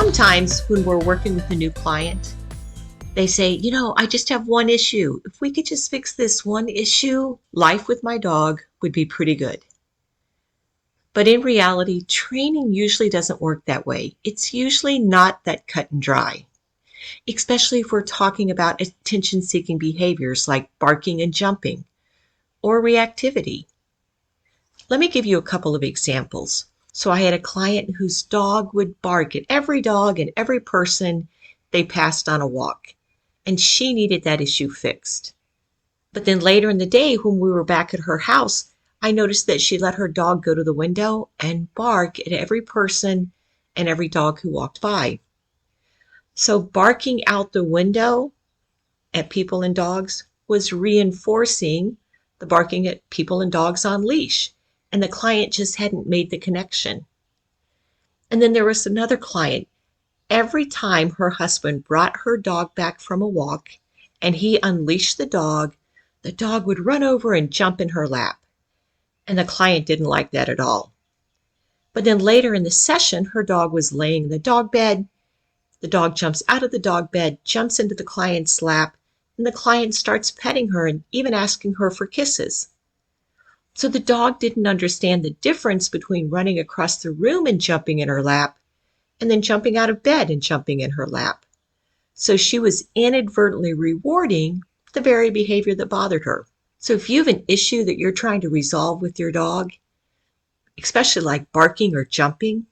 Sometimes when we're working with a new client, they say, I just have one issue. If we could just fix this one issue, life with my dog would be pretty good. But in reality, training usually doesn't work that way. It's usually not that cut and dry, especially if we're talking about attention-seeking behaviors like barking and jumping or reactivity. Let me give you a couple of examples. So I had a client whose dog would bark at every dog and every person they passed on a walk, and she needed that issue fixed. But then later in the day, when we were back at her house, I noticed that she let her dog go to the window and bark at every person and every dog who walked by. So barking out the window at people and dogs was reinforcing the barking at people and dogs on leash, and the client just hadn't made the connection. And then there was another client. Every time her husband brought her dog back from a walk and he unleashed the dog would run over and jump in her lap. And the client didn't like that at all. But then later in the session, her dog was laying in the dog bed. The dog jumps out of the dog bed, jumps into the client's lap, and the client starts petting her and even asking her for kisses. So the dog didn't understand the difference between running across the room and jumping in her lap and then jumping out of bed and jumping in her lap. So she was inadvertently rewarding the very behavior that bothered her. So if you have an issue that you're trying to resolve with your dog, especially like barking or jumping,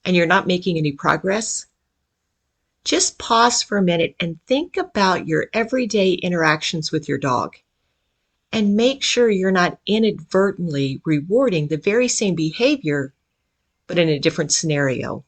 and you're not making any progress, just pause for a minute and think about your everyday interactions with your dog. And make sure you're not inadvertently rewarding the very same behavior, but in a different scenario.